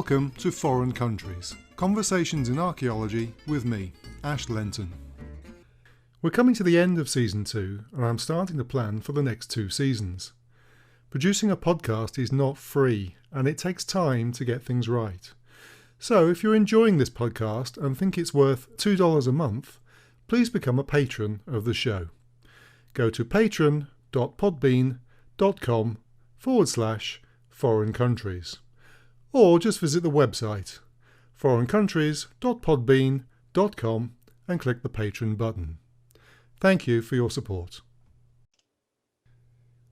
Welcome to Foreign Countries, Conversations in Archaeology with me, Ash Lenton. We're coming to the end of Season 2 and I'm starting to plan for the next 2 seasons. Producing a podcast is not free and it takes time to get things right. So if you're enjoying this podcast and think it's worth $2 a month, please become a patron of the show. Go to patron.podbean.com/foreign countries. Or just visit the website, foreigncountries.podbean.com, and click the Patron button. Thank you for your support.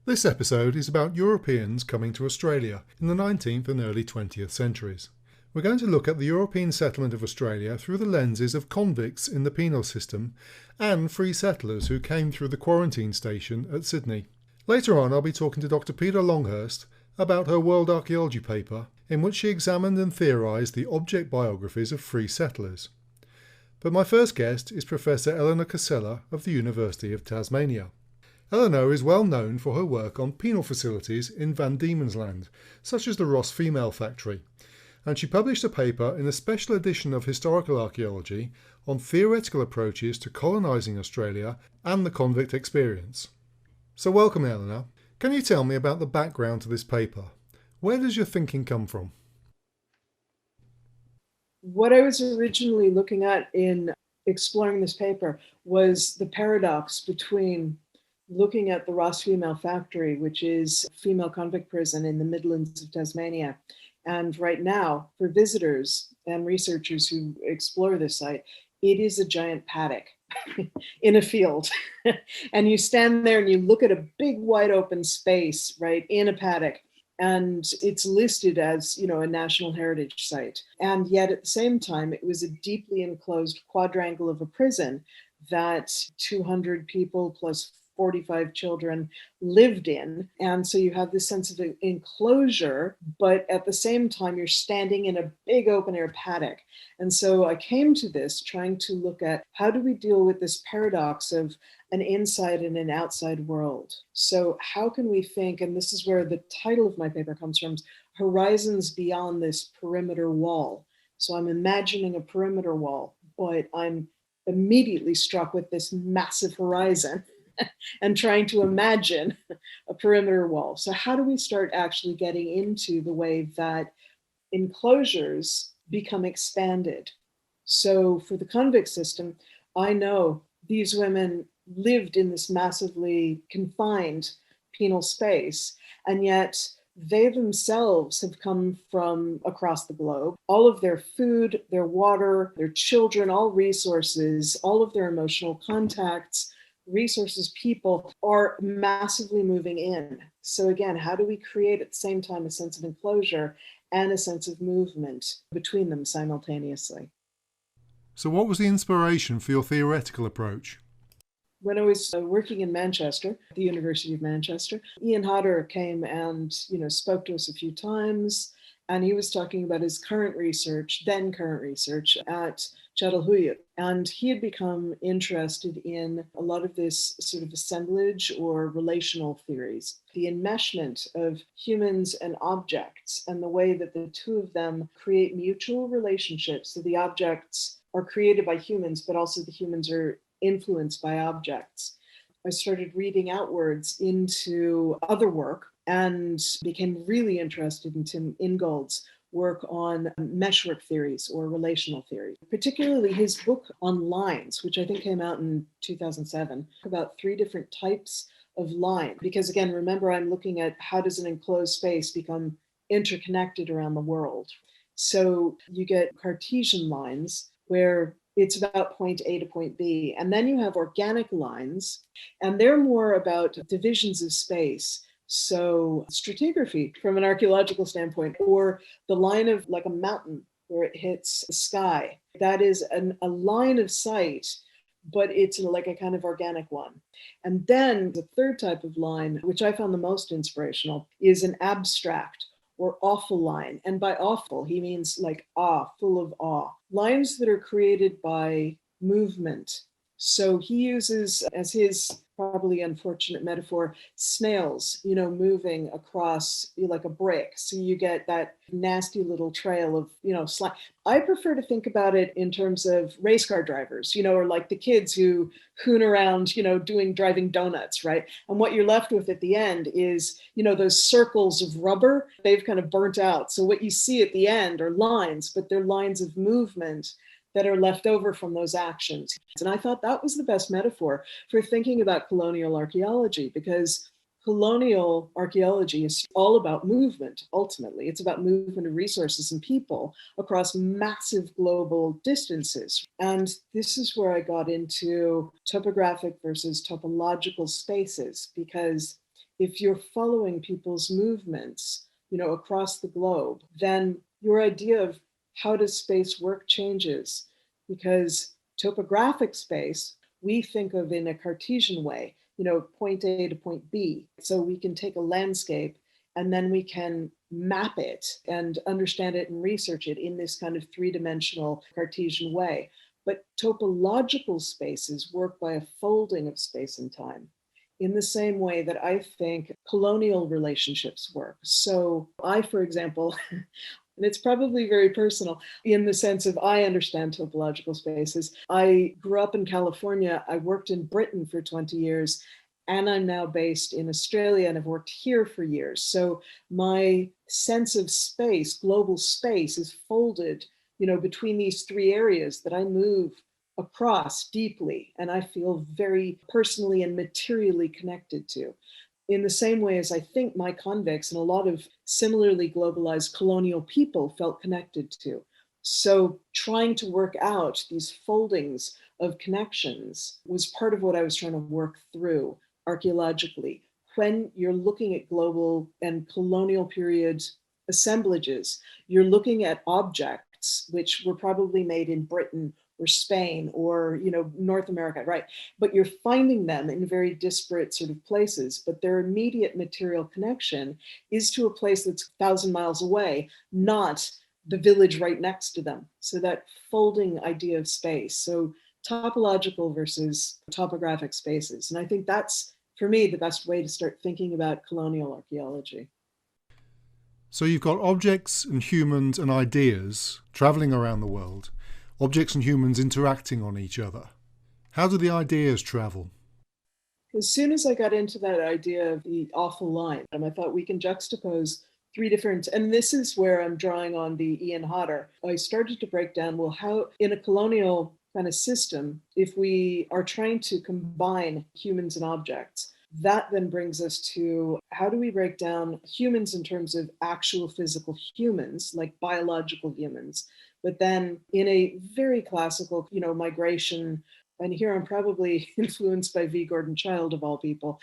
This episode is about Europeans coming to Australia in the 19th and early 20th centuries. We're going to look at the European settlement of Australia through the lenses of convicts in the penal system and free settlers who came through the quarantine station at Sydney. Later on, I'll be talking to Dr. Peter Longhurst about her World Archaeology paper in which she examined and theorised the object biographies of free settlers. But my first guest is Professor Eleanor Casella of the University of Tasmania. Eleanor is well known for her work on penal facilities in Van Diemen's Land, such as the Ross Female Factory, and she published a paper in a special edition of Historical Archaeology on theoretical approaches to colonising Australia and the convict experience. So welcome, Eleanor. Can you tell me about the background to this paper? Where does your thinking come from? What I was originally looking at in exploring this paper was the paradox between looking at the Ross Female Factory, which is a female convict prison in the Midlands of Tasmania. And right now, for visitors and researchers who explore this site, it is a giant paddock in a field. And you stand there and you look at a big wide open space, right, in a paddock. And it's listed as, a national heritage site. And yet at the same time, it was a deeply enclosed quadrangle of a prison that 200 people plus 45 children lived in. And so you have this sense of enclosure, but at the same time, you're standing in a big open air paddock. And so I came to this trying to look at how do we deal with this paradox of an inside and an outside world. So how can we think, and this is where the title of my paper comes from, horizons beyond this perimeter wall. So I'm imagining a perimeter wall, but I'm immediately struck with this massive horizon and trying to imagine a perimeter wall. So how do we start actually getting into the way that enclosures become expanded? So for the convict system, I know these women lived in this massively confined penal space, and yet they themselves have come from across the globe. All of their food, their water, their children, all resources, all of their emotional contacts, resources, people are massively moving in. So again, how do we create at the same time a sense of enclosure and a sense of movement between them simultaneously? So what was the inspiration for your theoretical approach? When I was working in Manchester, at the University of Manchester, Ian Hodder came and spoke to us a few times, and he was talking about his current research at Tableware. And he had become interested in a lot of this sort of assemblage or relational theories, the enmeshment of humans and objects, and the way that the two of them create mutual relationships. So the objects are created by humans, but also the humans are influenced by objects. I started reading outwards into other work and became really interested in Tim Ingold's work on meshwork theories or relational theory, particularly his book on lines, which I think came out in 2007, about 3 different types of line. Because again, remember, I'm looking at how does an enclosed space become interconnected around the world. So you get Cartesian lines where it's about point A to point B. And then you have organic lines, and they're more about divisions of space. So stratigraphy from an archaeological standpoint, or the line of like a mountain where it hits the sky. That is a line of sight, but it's like a kind of organic one. And then the third type of line, which I found the most inspirational, is an abstract or awful line. And by awful, he means like awe, full of awe. Lines that are created by movement. So he uses as his probably unfortunate metaphor, snails, moving across like a brick. So you get that nasty little trail of, slime. I prefer to think about it in terms of race car drivers, or like the kids who hoon around, driving donuts, right? And what you're left with at the end is, those circles of rubber, they've kind of burnt out. So what you see at the end are lines, but they're lines of movement that are left over from those actions. And I thought that was the best metaphor for thinking about colonial archaeology, because colonial archaeology is all about movement, ultimately. It's about movement of resources and people across massive global distances. And this is where I got into topographic versus topological spaces, because if you're following people's movements, across the globe, then your idea of how does space work changes, because topographic space we think of in a Cartesian way, point A to point B. So we can take a landscape and then we can map it and understand it and research it in this kind of three-dimensional Cartesian way. But topological spaces work by a folding of space and time, in the same way that I think colonial relationships work. So I, for example, and it's probably very personal in the sense of I understand topological spaces. I grew up in California. I worked in Britain for 20 years, and I'm now based in Australia and I've worked here for years. So my sense of space, global space, is folded, between these three areas that I move across deeply and I feel very personally and materially connected to. In the same way as I think my convicts and a lot of similarly globalized colonial people felt connected to. So trying to work out these foldings of connections was part of what I was trying to work through archaeologically. When you're looking at global and colonial period assemblages, you're looking at objects which were probably made in Britain or Spain or North America, right? But you're finding them in very disparate sort of places, but their immediate material connection is to a place that's 1,000 miles away, not the village right next to them. So that folding idea of space. So topological versus topographic spaces. And I think that's, for me, the best way to start thinking about colonial archaeology. So you've got objects and humans and ideas travelling around the world. Objects and humans interacting on each other. How do the ideas travel? As soon as I got into that idea of the awful line, I thought we can juxtapose three different, and this is where I'm drawing on the Ian Hodder. I started to break down, well, how in a colonial kind of system, if we are trying to combine humans and objects, that then brings us to how do we break down humans in terms of actual physical humans, like biological humans, but then in a very classical, migration, and here I'm probably influenced by V. Gordon Childe of all people,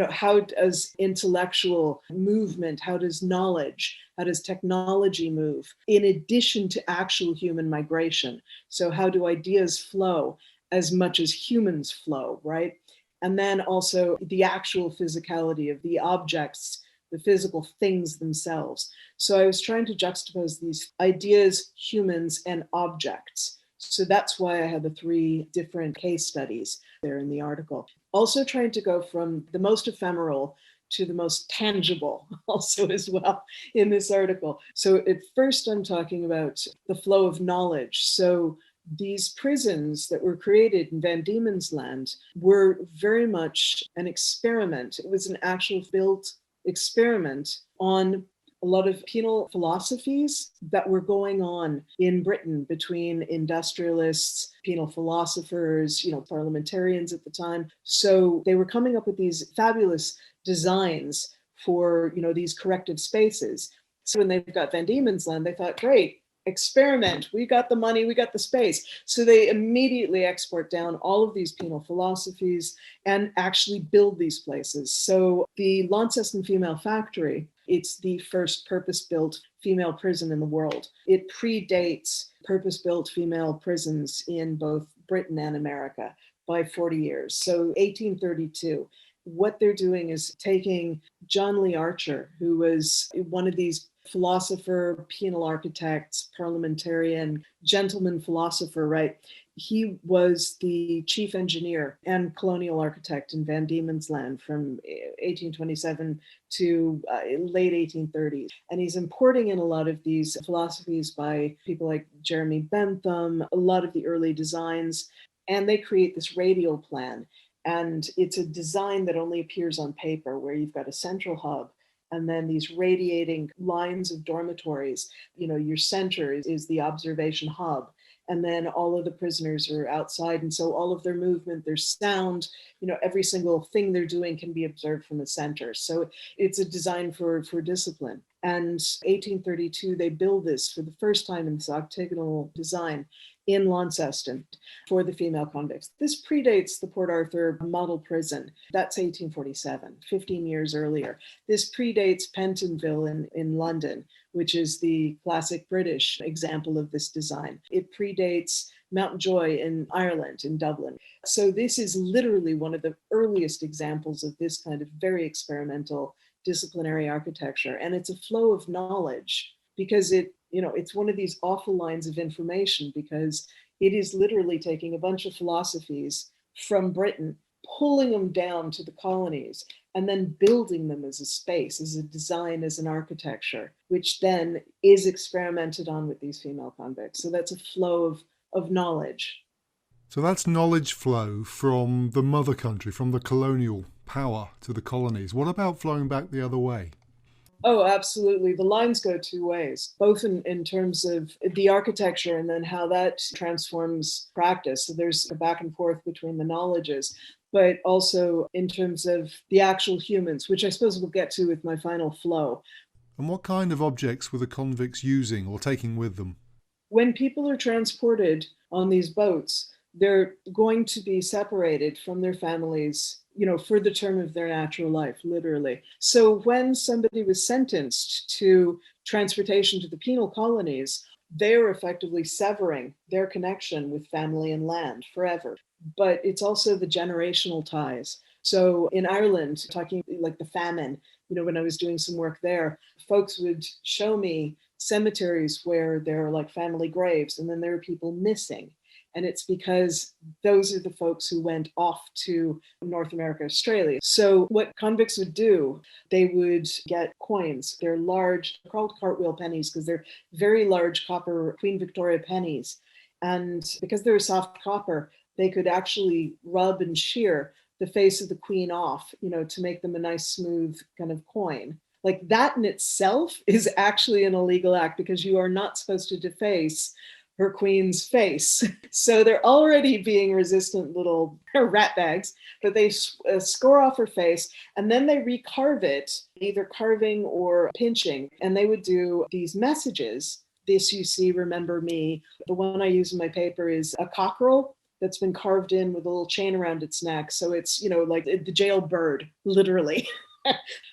how does intellectual movement, how does knowledge, how does technology move in addition to actual human migration? So how do ideas flow as much as humans flow, right? And then also the actual physicality of the objects, the physical things themselves. So I was trying to juxtapose these ideas, humans, and objects. So that's why I had the three different case studies there in the article. Also trying to go from the most ephemeral to the most tangible also as well in this article. So at first I'm talking about the flow of knowledge. So these prisons that were created in Van Diemen's Land were very much an experiment. It was an actual built experiment on a lot of penal philosophies that were going on in Britain between industrialists, penal philosophers, parliamentarians at the time. So they were coming up with these fabulous designs for, these corrective spaces. So when they've got Van Diemen's Land, they thought, great, experiment, we got the money, we got the space. So they immediately export down all of these penal philosophies and actually build these places. So the Launceston Female Factory, it's the first purpose-built female prison in the world. It predates purpose-built female prisons in both Britain and America by 40 years. So 1832. What they're doing is taking John Lee Archer, who was one of these philosopher, penal architects, parliamentarian, gentleman philosopher, right? He was the chief engineer and colonial architect in Van Diemen's Land from 1827 to late 1830s. And he's importing in a lot of these philosophies by people like Jeremy Bentham, a lot of the early designs, and they create this radial plan. And it's a design that only appears on paper, where you've got a central hub and then these radiating lines of dormitories. Your center is the observation hub. And then all of the prisoners are outside. And so all of their movement, their sound, every single thing they're doing can be observed from the center. So it's a design for discipline. And 1832, they build this for the first time in this octagonal design in Launceston for the female convicts. This predates the Port Arthur model prison. That's 1847, 15 years earlier. This predates Pentonville in London, which is the classic British example of this design. It predates Mountjoy in Ireland, in Dublin. So this is literally one of the earliest examples of this kind of very experimental disciplinary architecture. And it's a flow of knowledge because it's one of these awful lines of information, because it is literally taking a bunch of philosophies from Britain, pulling them down to the colonies, and then building them as a space, as a design, as an architecture, which then is experimented on with these female convicts. So that's a flow of knowledge. So that's knowledge flow from the mother country, from the colonial power to the colonies. What about flowing back the other way? Oh, absolutely. The lines go two ways, both in terms of the architecture and then how that transforms practice. So there's a back and forth between the knowledges, but also in terms of the actual humans, which I suppose we'll get to with my final flow. And what kind of objects were the convicts using or taking with them? When people are transported on these boats, they're going to be separated from their families, for the term of their natural life, literally. So when somebody was sentenced to transportation to the penal colonies, they were effectively severing their connection with family and land forever. But it's also the generational ties. So in Ireland, talking like the famine, when I was doing some work there, folks would show me cemeteries where there are like family graves, and then there are people missing. And it's because those are the folks who went off to North America, Australia. So what convicts would do, they would get coins. They're large, they're called cartwheel pennies because they're very large copper Queen Victoria pennies. And because they're soft copper, they could actually rub and shear the face of the queen off, to make them a nice smooth kind of coin. Like that in itself is actually an illegal act, because you are not supposed to deface her queen's face. So they're already being resistant little rat bags, but they score off her face and then they recarve it, either carving or pinching. And they would do these messages. This you see, remember me. The one I use in my paper is a cockerel that's been carved in with a little chain around its neck. So it's, like the jail bird, literally.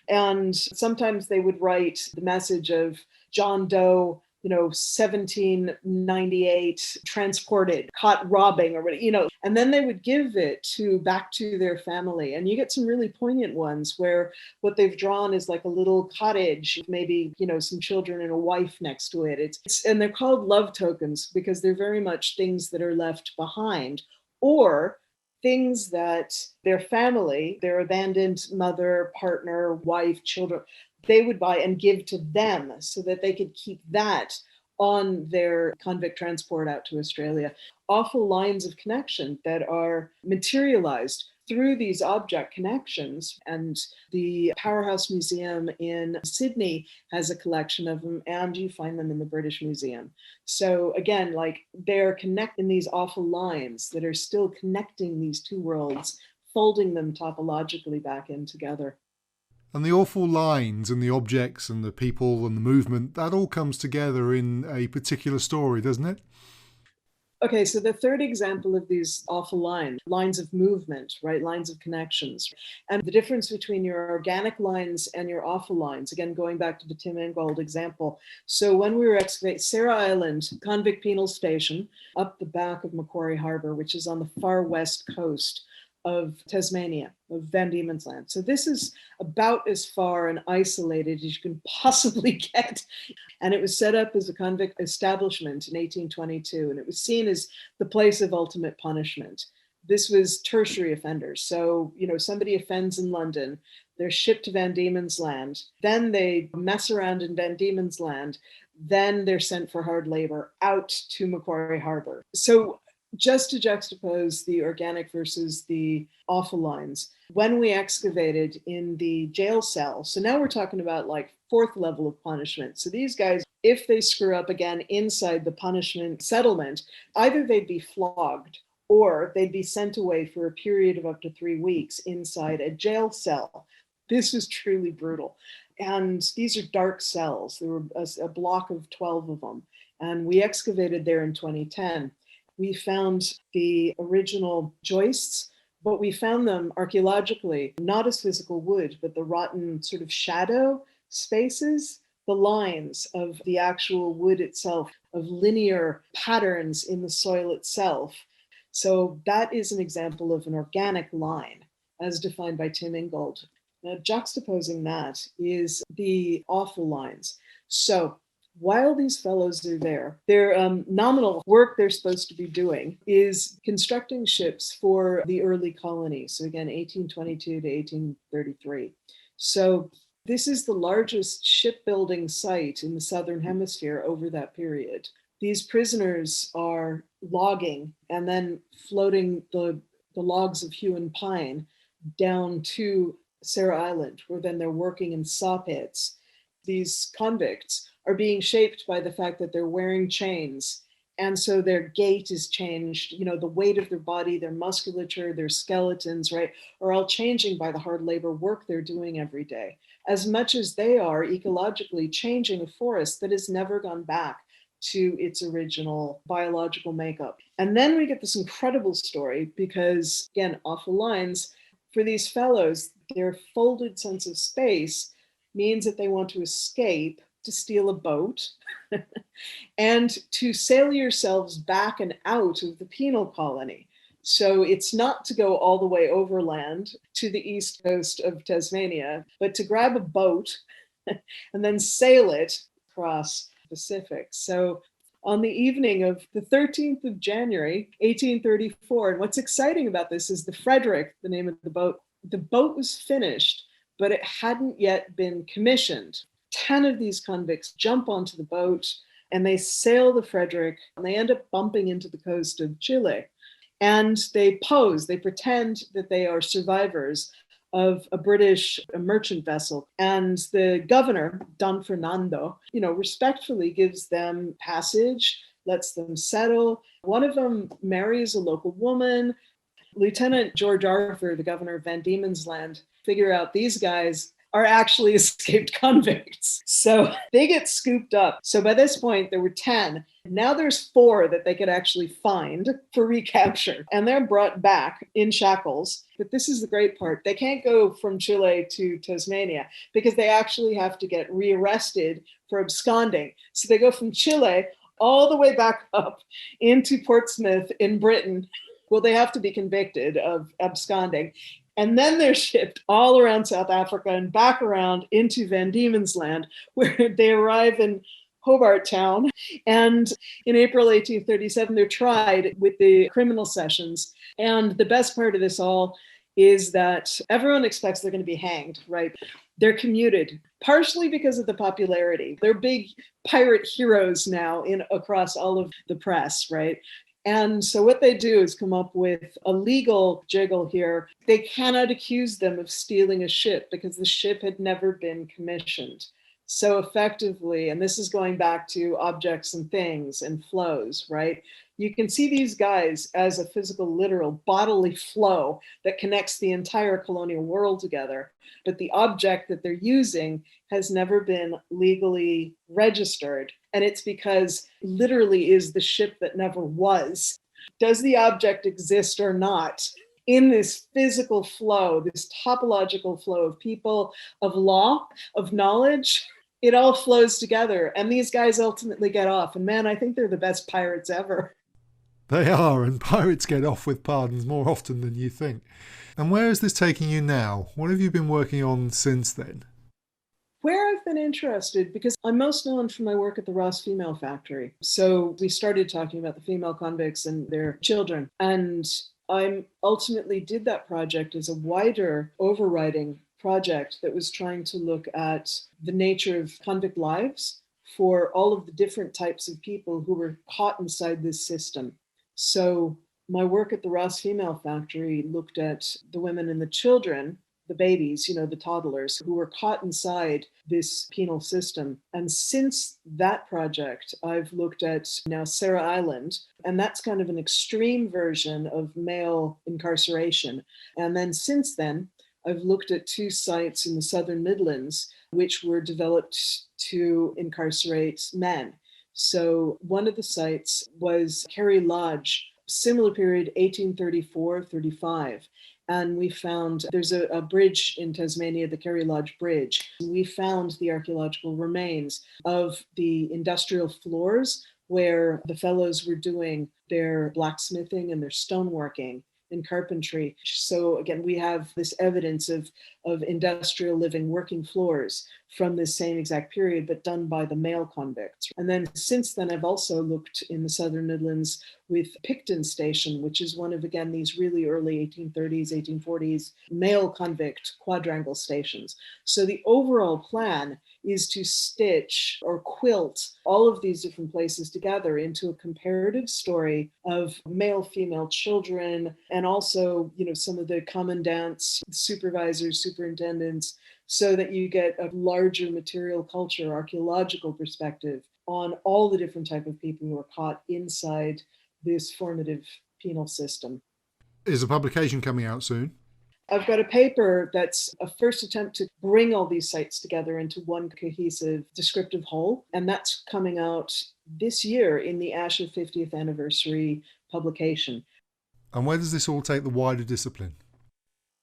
And sometimes they would write the message of John Doe, 1798, transported, caught robbing, or whatever, and then they would give it back to their family. And you get some really poignant ones where what they've drawn is like a little cottage, maybe, some children and a wife next to it. And they're called love tokens because they're very much things that are left behind, or things that their family, their abandoned mother, partner, wife, children, they would buy and give to them so that they could keep that on their convict transport out to Australia. Awful lines of connection that are materialized through these object connections. And the Powerhouse Museum in Sydney has a collection of them, and you find them in the British Museum. So again, like they're connecting these awful lines that are still connecting these two worlds, folding them topologically back in together. And the awful lines and the objects and the people and the movement, that all comes together in a particular story, doesn't it? Okay, so the third example of these awful lines of movement, right? Lines of connections. And the difference between your organic lines and your awful lines, again, going back to the Tim Ingold example. So when we were excavating Sarah Island, convict penal station, up the back of Macquarie Harbour, which is on the far west coast of Tasmania, of Van Diemen's Land. So this is about as far and isolated as you can possibly get. And it was set up as a convict establishment in 1822, and it was seen as the place of ultimate punishment. This was tertiary offenders. So, somebody offends in London, they're shipped to Van Diemen's Land, then they mess around in Van Diemen's Land, then they're sent for hard labor out to Macquarie Harbour. So just to juxtapose the organic versus the awful lines, when we excavated in the jail cell, so now we're talking about like fourth level of punishment. So these guys, if they screw up again inside the punishment settlement, either they'd be flogged or they'd be sent away for a period of up to 3 weeks inside a jail cell. This was truly brutal. And these are dark cells. There were a block of 12 of them. And we excavated there in 2010. We found the original joists, but we found them archaeologically, not as physical wood, but the rotten sort of shadow spaces, the lines of the actual wood itself, of linear patterns in the soil itself. So that is an example of an organic line as defined by Tim Ingold. Now, juxtaposing that is the awful lines. So while these fellows are there, their nominal work they're supposed to be doing is constructing ships for the early colonies. So again, 1822 to 1833. So this is the largest shipbuilding site in the Southern Hemisphere over that period. These prisoners are logging and then floating the logs of hew and pine down to Sarah Island, where then they're working in saw pits. These convicts are being shaped by the fact that they're wearing chains. And so their gait is changed, the weight of their body, their musculature, their skeletons, right, are all changing by the hard labor work they're doing every day, as much as they are ecologically changing a forest that has never gone back to its original biological makeup. And then we get this incredible story because, again, awful lines, for these fellows, their folded sense of space means that they want to escape, to steal a boat, and to sail yourselves back and out of the penal colony. So it's not to go all the way overland to the east coast of Tasmania, but to grab a boat and then sail it across the Pacific. So on the evening of the 13th of January, 1834, and what's exciting about this is the Frederick, the name of the boat was finished, but it hadn't yet been commissioned. 10 of these convicts jump onto the boat and they sail the Frederick, and they end up bumping into the coast of Chile. And they pretend that they are survivors of a British merchant vessel. And the governor, Don Fernando, respectfully gives them passage, lets them settle. One of them marries a local woman. Lieutenant George Arthur, the governor of Van Diemen's Land, figure out these guys are actually escaped convicts. So they get scooped up. So by this point, there were 10. Now there's 4 that they could actually find for recapture. And they're brought back in shackles. But this is the great part. They can't go from Chile to Tasmania because they actually have to get rearrested for absconding. So they go from Chile all the way back up into Portsmouth in Britain. Well, they have to be convicted of absconding. And then they're shipped all around South Africa and back around into Van Diemen's Land, where they arrive in Hobart Town. And in April 1837, they're tried with the criminal sessions. And the best part of this all is that everyone expects they're going to be hanged, right? They're commuted, partially because of the popularity. They're big pirate heroes now across all of the press, right? And so what they do is come up with a legal jiggle here. They cannot accuse them of stealing a ship because the ship had never been commissioned. So effectively, and this is going back to objects and things and flows, right? You can see these guys as a physical, literal, bodily flow that connects the entire colonial world together. But the object that they're using has never been legally registered. And it's because literally is the ship that never was. Does the object exist or not? In this physical flow, this topological flow of people, of law, of knowledge, it all flows together. And these guys ultimately get off. And man, I think they're the best pirates ever. They are, and pirates get off with pardons more often than you think. And where is this taking you now? What have you been working on since then? Where I've been interested, because I'm most known for my work at the Ross Female Factory. So we started talking about the female convicts and their children. And I ultimately did that project as a wider overriding project that was trying to look at the nature of convict lives for all of the different types of people who were caught inside this system. So my work at the Ross Female Factory looked at the women and the children, the babies, the toddlers who were caught inside this penal system. And since that project, I've looked at now Sarah Island, and that's kind of an extreme version of male incarceration. And then since then, I've looked at two sites in the Southern Midlands, which were developed to incarcerate men. So one of the sites was Kerry Lodge, similar period, 1834-35. And we found there's a bridge in Tasmania, the Kerry Lodge Bridge. We found the archaeological remains of the industrial floors where the fellows were doing their blacksmithing and their stoneworking and carpentry. So again, we have this evidence of industrial living working floors from this same exact period, but done by the male convicts. And then since then, I've also looked in the Southern Midlands with Picton Station, which is one of, again, these really early 1830s, 1840s male convict quadrangle stations. So the overall plan is to stitch or quilt all of these different places together into a comparative story of male, female children, and also, some of the commandants, supervisors, superintendents, so that you get a larger material culture, archaeological perspective on all the different type of people who are caught inside this formative penal system. Is a publication coming out soon? I've got a paper that's a first attempt to bring all these sites together into one cohesive descriptive whole, and that's coming out this year in the ASHA 50th anniversary publication. And where does this all take the wider discipline?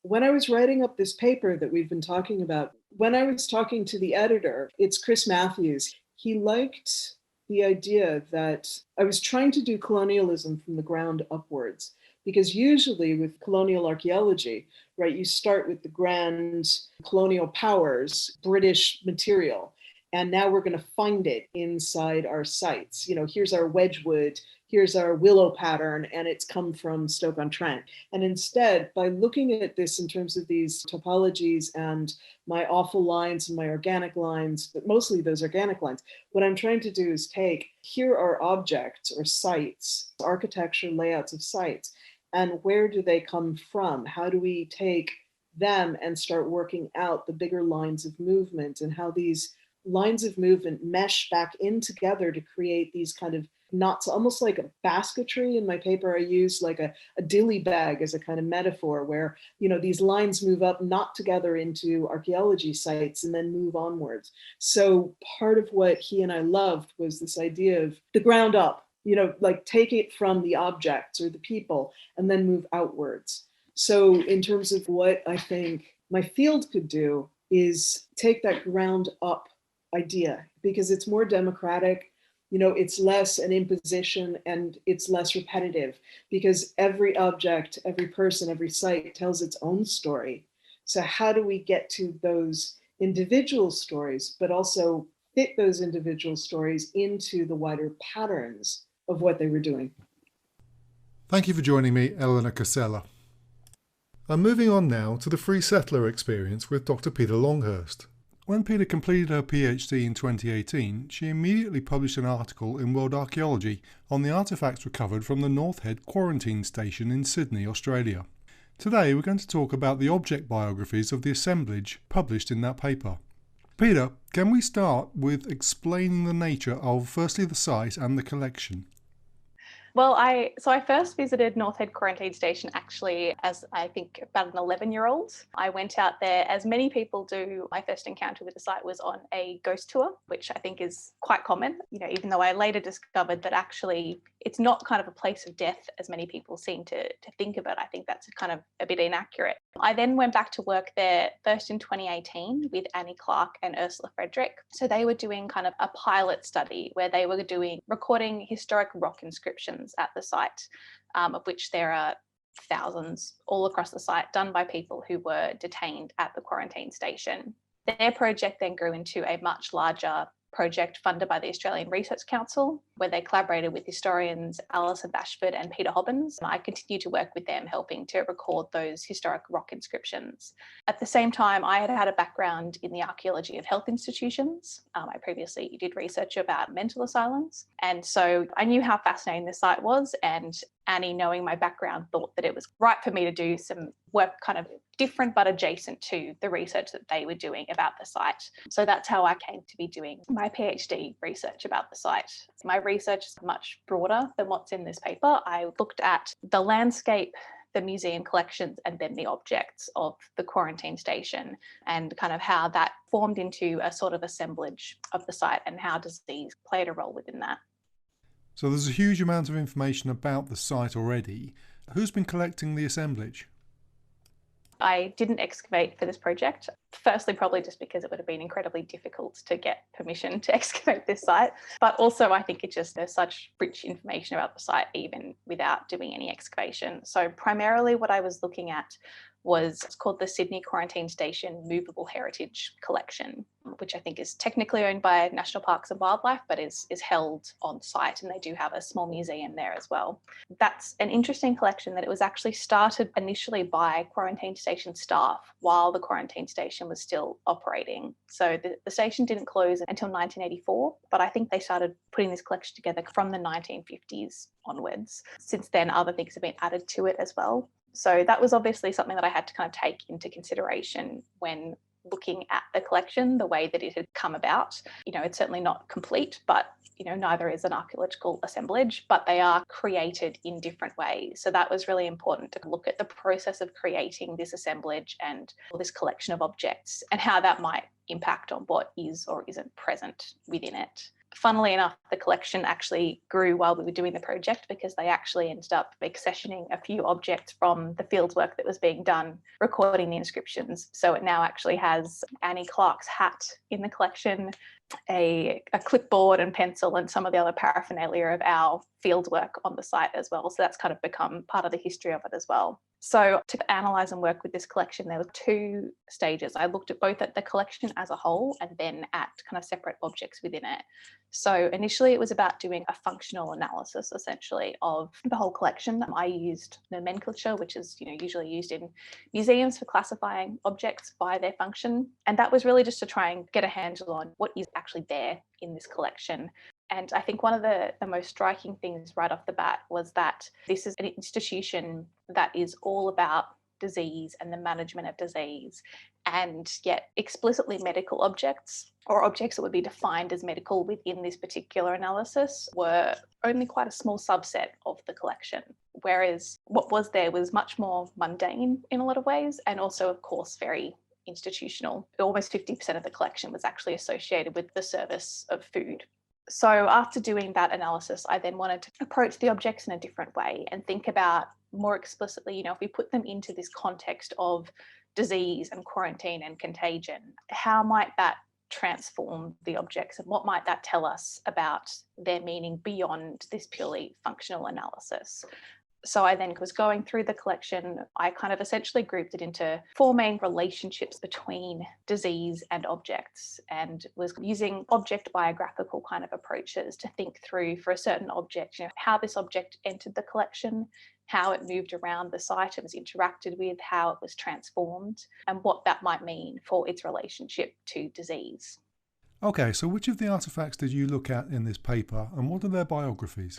When I was writing up this paper that we've been talking about, when I was talking to the editor, it's Chris Matthews, he liked the idea that I was trying to do colonialism from the ground upwards. Because usually with colonial archaeology, right, you start with the grand colonial powers, British material, and now we're going to find it inside our sites. Here's our Wedgwood, here's our willow pattern, and it's come from Stoke-on-Trent. And instead, by looking at this in terms of these topologies and my awful lines and my organic lines, but mostly those organic lines, what I'm trying to do is take, here are objects or sites, architecture, layouts of sites, and where do they come from? How do we take them and start working out the bigger lines of movement and how these lines of movement mesh back in together to create these kind of knots, almost like a basketry. In my paper, I use like a dilly bag as a kind of metaphor where, these lines move up, knot together into archaeology sites and then move onwards. So part of what he and I loved was this idea of the ground up, like take it from the objects or the people and then move outwards. So in terms of what I think my field could do is take that ground up idea, because it's more democratic, it's less an imposition and it's less repetitive, because every object, every person, every site tells its own story. So how do we get to those individual stories, but also fit those individual stories into the wider patterns of what they were doing? Thank you for joining me, Eleanor Casella. I'm moving on now to the free settler experience with Dr. Peter Longhurst. When Peter completed her PhD in 2018, she immediately published an article in World Archaeology on the artefacts recovered from the North Head Quarantine Station in Sydney, Australia. Today we're going to talk about the object biographies of the assemblage published in that paper. Peter, can we start with explaining the nature of firstly the site and the collection? Well, I first visited North Head Quarantine Station actually as I think about an 11-year-old. I went out there, as many people do. My first encounter with the site was on a ghost tour, which I think is quite common, even though I later discovered that actually it's not kind of a place of death as many people seem to think of it. I think that's kind of a bit inaccurate. I then went back to work there first in 2018 with Annie Clark and Ursula Frederick. So they were doing kind of a pilot study where they were recording historic rock inscriptions at the site, of which there are thousands all across the site, done by people who were detained at the quarantine station. Their project then grew into a much larger project funded by the Australian Research Council, where they collaborated with historians Alison Bashford and Peter Hobbins. I continued to work with them, helping to record those historic rock inscriptions. At the same time, I had a background in the archaeology of health institutions. I previously did research about mental asylums. And so I knew how fascinating this site was, and Annie, knowing my background, thought that it was right for me to do some work kind of different but adjacent to the research that they were doing about the site. So that's how I came to be doing my PhD research about the site. My research is much broader than what's in this paper. I looked at the landscape, the museum collections, and then the objects of the quarantine station, and kind of how that formed into a sort of assemblage of the site and how disease played a role within that. So there's a huge amount of information about the site already. Who's been collecting the assemblage? I didn't excavate for this project. Firstly, probably just because it would have been incredibly difficult to get permission to excavate this site. But also, I think there's such rich information about the site even without doing any excavation. So primarily what I was looking at was it's called the Sydney Quarantine Station Movable Heritage Collection, which I think is technically owned by National Parks and Wildlife, but is held on site, and they do have a small museum there as well. That's an interesting collection that it was actually started initially by quarantine station staff while the quarantine station was still operating. So the station didn't close until 1984, but I think they started putting this collection together from the 1950s onwards. Since then, other things have been added to it as well. So that was obviously something that I had to kind of take into consideration when looking at the collection, the way that it had come about. It's certainly not complete, but neither is an archaeological assemblage, but they are created in different ways. So that was really important to look at the process of creating this assemblage and this collection of objects and how that might impact on what is or isn't present within it. Funnily enough, the collection actually grew while we were doing the project because they actually ended up accessioning a few objects from the fieldwork that was being done, recording the inscriptions. So it now actually has Annie Clark's hat in the collection, a clipboard and pencil, and some of the other paraphernalia of our fieldwork on the site as well. So that's kind of become part of the history of it as well. So to analyse and work with this collection, there were two stages. I looked at both at the collection as a whole and then at kind of separate objects within it. So initially it was about doing a functional analysis essentially of the whole collection. I used nomenclature, which is usually used in museums for classifying objects by their function. And that was really just to try and get a handle on what is actually there in this collection. And I think one of the most striking things right off the bat was that this is an institution that is all about disease and the management of disease, and yet explicitly medical objects or objects that would be defined as medical within this particular analysis were only quite a small subset of the collection. Whereas what was there was much more mundane in a lot of ways, and also, of course, very institutional. Almost 50% of the collection was actually associated with the service of food. So after doing that analysis, I then wanted to approach the objects in a different way and think about more explicitly, if we put them into this context of disease and quarantine and contagion, how might that transform the objects, and what might that tell us about their meaning beyond this purely functional analysis? So I then was going through the collection. I kind of essentially grouped it into four main relationships between disease and objects, and was using object biographical kind of approaches to think through for a certain object, how this object entered the collection, how it moved around the site and was interacted with, how it was transformed, and what that might mean for its relationship to disease. Okay, so which of the artefacts did you look at in this paper, and what are their biographies?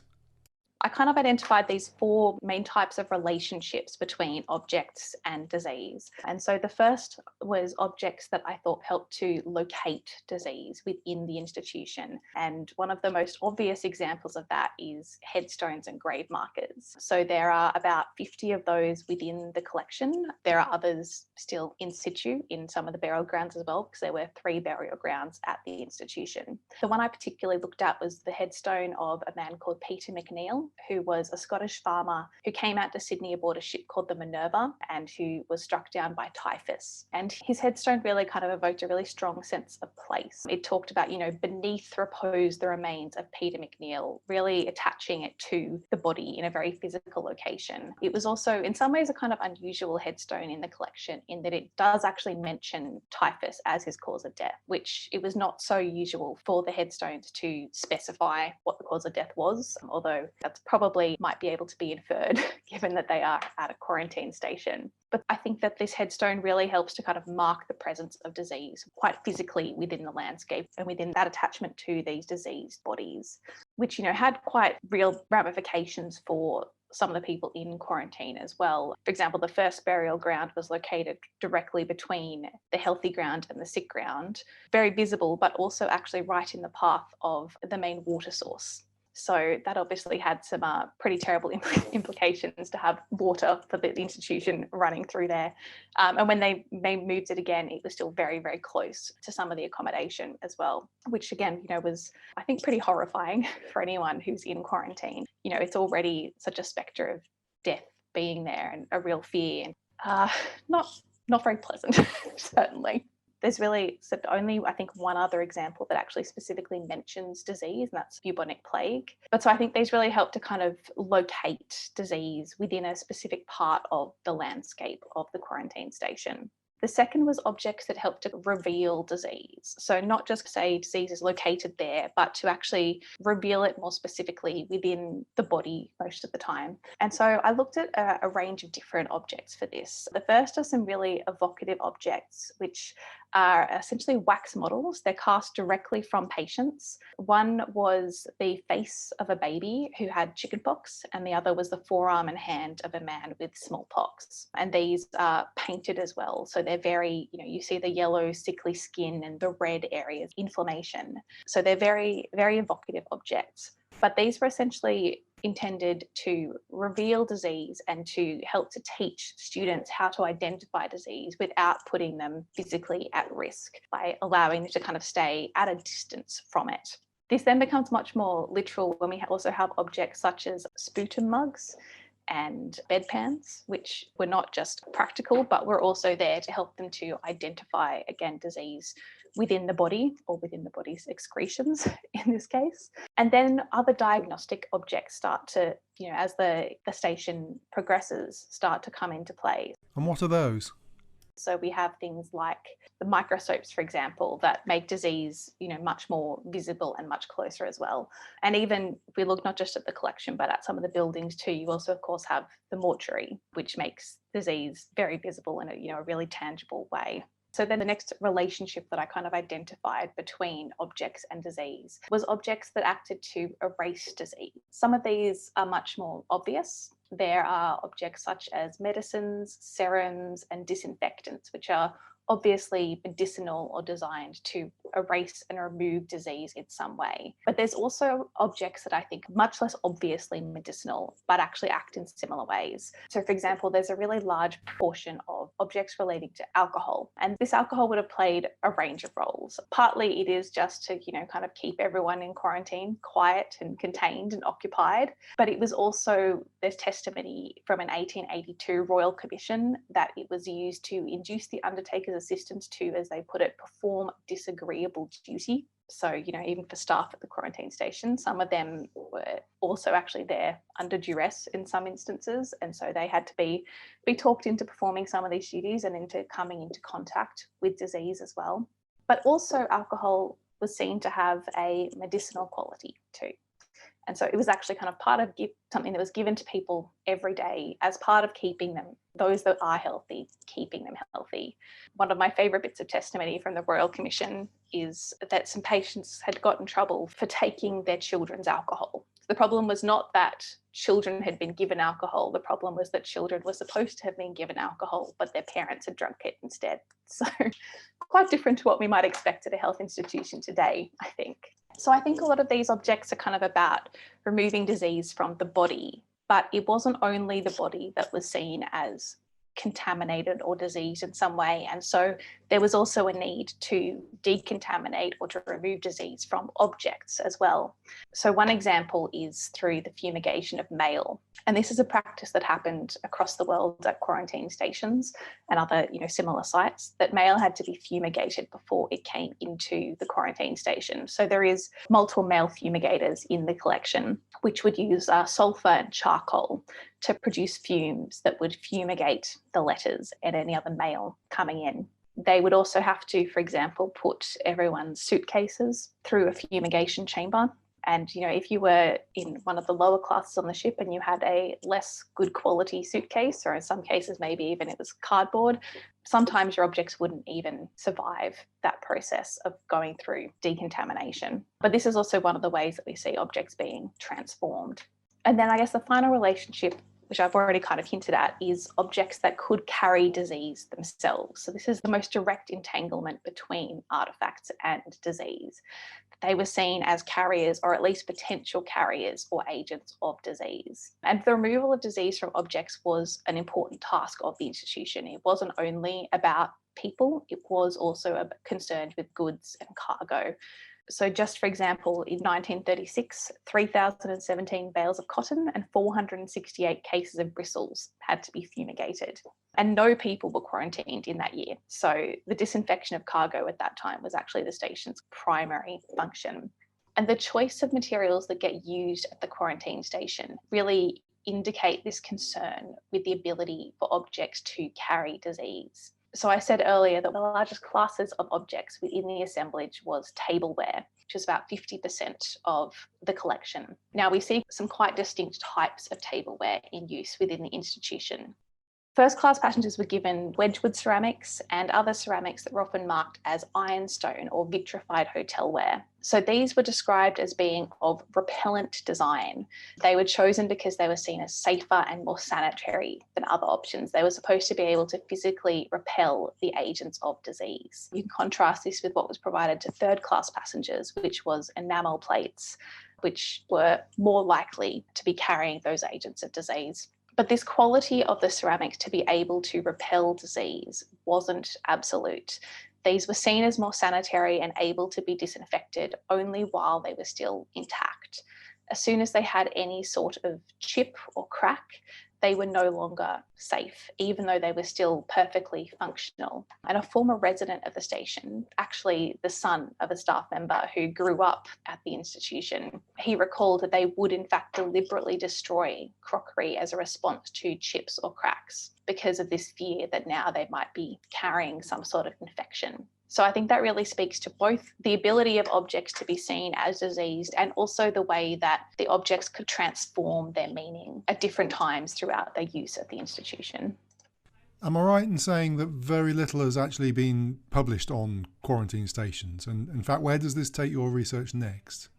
I kind of identified these four main types of relationships between objects and disease. And so the first was objects that I thought helped to locate disease within the institution. And one of the most obvious examples of that is headstones and grave markers. So there are about 50 of those within the collection. There are others still in situ in some of the burial grounds as well, because there were 3 burial grounds at the institution. The one I particularly looked at was the headstone of a man called Peter McNeill, Relational, who was a Scottish farmer who came out to Sydney aboard a ship called the Minerva and who was struck down by typhus. And his headstone really kind of evoked a really strong sense of place. It talked about, beneath repose the remains of Peter McNeill, really attaching it to the body in a very physical location. It was also in some ways a kind of unusual headstone in the collection in that it does actually mention typhus as his cause of death, which it was not so usual for the headstones to specify what the cause of death was, although that's probably might be able to be inferred given that they are at a quarantine station. But I think that this headstone really helps to kind of mark the presence of disease quite physically within the landscape and within that attachment to these diseased bodies, which, had quite real ramifications for some of the people in quarantine as well. For example, the first burial ground was located directly between the healthy ground and the sick ground, very visible, but also actually right in the path of the main water source. So that obviously had some pretty terrible implications to have water for the institution running through there. And when they moved it again, it was still very, very close to some of the accommodation as well, which again, was, I think, pretty horrifying for anyone who's in quarantine. It's already such a spectre of death being there and a real fear. Not very pleasant, certainly. There's really only, I think, one other example that actually specifically mentions disease, and that's bubonic plague. But so I think these really help to kind of locate disease within a specific part of the landscape of the quarantine station. The second was objects that help to reveal disease. So not just say disease is located there, but to actually reveal it more specifically within the body most of the time. And so I looked at a range of different objects for this. The first are some really evocative objects, which are essentially wax models. They're cast directly from patients. One was the face of a baby who had chickenpox, and the other was the forearm and hand of a man with smallpox. And these are painted as well. So they're very, you see the yellow, sickly skin and the red areas, inflammation. So they're very, very evocative objects. But these were essentially intended to reveal disease and to help to teach students how to identify disease without putting them physically at risk by allowing them to kind of stay at a distance from it. This then becomes much more literal when we also have objects such as sputum mugs and bedpans, which were not just practical, but were also there to help them to identify, again, disease within the body or within the body's excretions in this case. And then other diagnostic objects start to, as the station progresses, start to come into play. And what are those? So we have things like the microscopes, for example, that make disease, much more visible and much closer as well. And even if we look not just at the collection, but at some of the buildings too, you also, of course, have the mortuary, which makes disease very visible in a really tangible way. So then the next relationship that I kind of identified between objects and disease was objects that acted to erase disease. Some of these are much more obvious. There are objects such as medicines, serums, and disinfectants, which are obviously medicinal or designed to erase and remove disease in some way. But there's also objects that I think much less obviously medicinal, but actually act in similar ways. So for example, there's a really large portion of objects relating to alcohol. And this alcohol would have played a range of roles. Partly it is just to, kind of keep everyone in quarantine quiet and contained and occupied. But it was also, there's testimony from an 1882 Royal Commission that it was used to induce the undertaker's assistants to, as they put it, perform disagreeable duty. So, even for staff at the quarantine station, some of them were also actually there under duress in some instances. And so they had to be talked into performing some of these duties and into coming into contact with disease as well. But also alcohol was seen to have a medicinal quality too. And so it was actually kind of part of something that was given to people every day as part of keeping them, those that are healthy, keeping them healthy. One of my favourite bits of testimony from the Royal Commission is that some patients had got in trouble for taking their children's alcohol. The problem was not that children had been given alcohol. The problem was that children were supposed to have been given alcohol, but their parents had drunk it instead. So quite different to what we might expect at a health institution today, I think. So I think a lot of these objects are kind of about removing disease from the body, but it wasn't only the body that was seen as contaminated or diseased in some way. And so there was also a need to decontaminate or to remove disease from objects as well. So one example is through the fumigation of mail. And this is a practice that happened across the world at quarantine stations and other, similar sites, that mail had to be fumigated before it came into the quarantine station. So there is multiple mail fumigators in the collection, which would use sulfur and charcoal to produce fumes that would fumigate the letters and any other mail coming in. They would also have to, for example, put everyone's suitcases through a fumigation chamber. And, if you were in one of the lower classes on the ship and you had a less good quality suitcase, or in some cases, maybe even it was cardboard, sometimes your objects wouldn't even survive that process of going through decontamination. But this is also one of the ways that we see objects being transformed. And then I guess the final relationship, which I've already kind of hinted at, is objects that could carry disease themselves. So this is the most direct entanglement between artefacts and disease. They were seen as carriers, or at least potential carriers or agents of disease. And the removal of disease from objects was an important task of the institution. It wasn't only about people, it was also concerned with goods and cargo. So just for example, in 1936, 3,017 bales of cotton and 468 cases of bristles had to be fumigated. And no people were quarantined in that year. So the disinfection of cargo at that time was actually the station's primary function. And the choice of materials that get used at the quarantine station really indicate this concern with the ability for objects to carry disease. So I said earlier that the largest classes of objects within the assemblage was tableware, which is about 50% of the collection. Now we see some quite distinct types of tableware in use within the institution. First class passengers were given Wedgwood ceramics and other ceramics that were often marked as ironstone or vitrified hotelware. So these were described as being of repellent design. They were chosen because they were seen as safer and more sanitary than other options. They were supposed to be able to physically repel the agents of disease. You can contrast this with what was provided to third class passengers, which was enamel plates, which were more likely to be carrying those agents of disease. But this quality of the ceramics to be able to repel disease wasn't absolute. These were seen as more sanitary and able to be disinfected only while they were still intact. As soon as they had any sort of chip or crack, they were no longer safe, even though they were still perfectly functional. And a former resident of the station, actually the son of a staff member who grew up at the institution, he recalled that they would in fact deliberately destroy crockery as a response to chips or cracks because of this fear that now they might be carrying some sort of infection. So I think that really speaks to both the ability of objects to be seen as diseased and also the way that the objects could transform their meaning at different times throughout their use at the institution. Am I right in saying that very little has actually been published on quarantine stations? And in fact, where does this take your research next?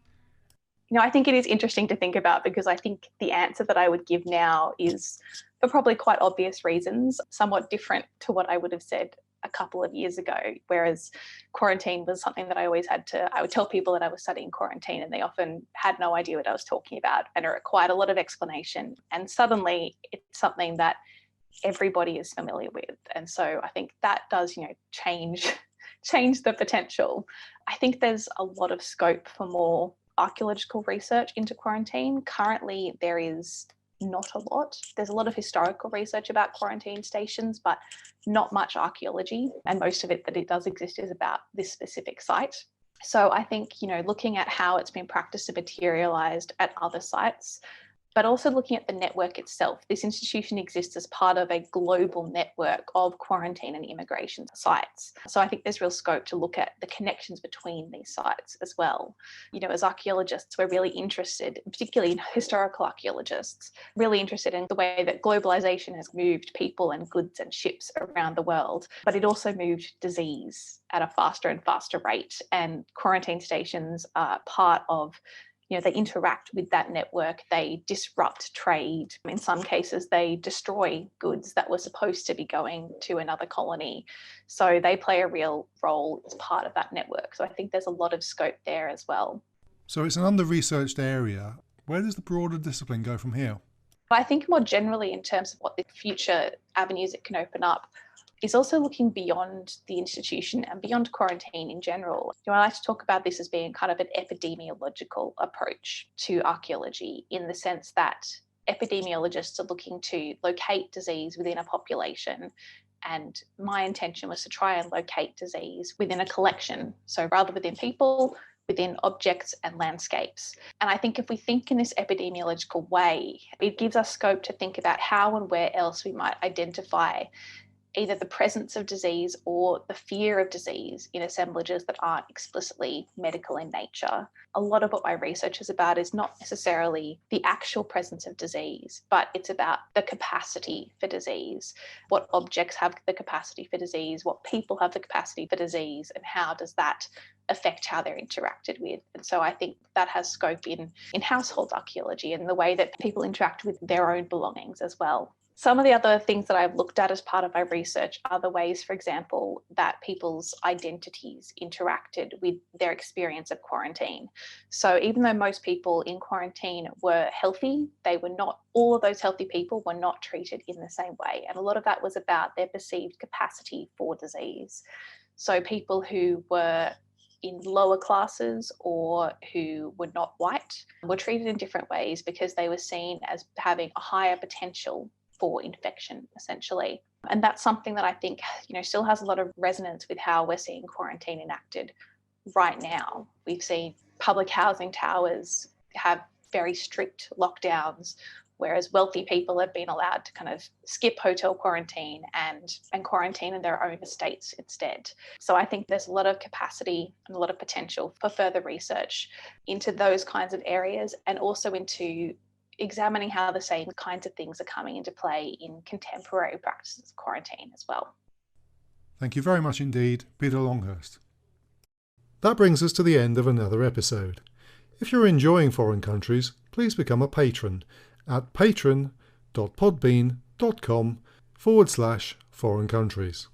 I think it is interesting to think about, because I think the answer that I would give now is, for probably quite obvious reasons, somewhat different to what I would have said a couple of years ago, whereas quarantine was something that I would tell people that I was studying quarantine and they often had no idea what I was talking about, and it required a lot of explanation. And suddenly it's something that everybody is familiar with. And so I think that does, change the potential. I think there's a lot of scope for more archaeological research into quarantine. Currently, there is not a lot. There's a lot of historical research about quarantine stations, but not much archaeology. And most of it that it does exist is about this specific site. So I think, looking at how it's been practiced and materialized at other sites, but also looking at the network itself. This institution exists as part of a global network of quarantine and immigration sites. So I think there's real scope to look at the connections between these sites as well. As archaeologists, we're really interested, particularly historical archaeologists, really interested in the way that globalization has moved people and goods and ships around the world, but it also moved disease at a faster and faster rate. And quarantine stations are part of, they interact with that network, they disrupt trade. In some cases, they destroy goods that were supposed to be going to another colony. So they play a real role as part of that network. So I think there's a lot of scope there as well. So it's an under-researched area. Where does the broader discipline go from here? But I think more generally in terms of what the future avenues it can open up is also looking beyond the institution and beyond quarantine in general. I like to talk about this as being kind of an epidemiological approach to archaeology, in the sense that epidemiologists are looking to locate disease within a population. And my intention was to try and locate disease within a collection. So rather within people, within objects and landscapes. And I think if we think in this epidemiological way, it gives us scope to think about how and where else we might identify either the presence of disease or the fear of disease in assemblages that aren't explicitly medical in nature. A lot of what my research is about is not necessarily the actual presence of disease, but it's about the capacity for disease, what objects have the capacity for disease, what people have the capacity for disease, and how does that affect how they're interacted with. And so I think that has scope in household archaeology and the way that people interact with their own belongings as well. Some of the other things that I've looked at as part of my research are the ways, for example, that people's identities interacted with their experience of quarantine. So even though most people in quarantine were healthy, all of those healthy people were not treated in the same way. And a lot of that was about their perceived capacity for disease. So people who were in lower classes or who were not white were treated in different ways because they were seen as having a higher potential for infection, essentially. And that's something that I think, still has a lot of resonance with how we're seeing quarantine enacted right now. We've seen public housing towers have very strict lockdowns, whereas wealthy people have been allowed to kind of skip hotel quarantine and quarantine in their own estates instead. So I think there's a lot of capacity and a lot of potential for further research into those kinds of areas, and also into examining how the same kinds of things are coming into play in contemporary practices of quarantine as well. Thank you very much indeed, Peter Longhurst. That brings us to the end of another episode. If you're enjoying Foreign Countries, please become a patron at patron.podbean.com/foreign countries.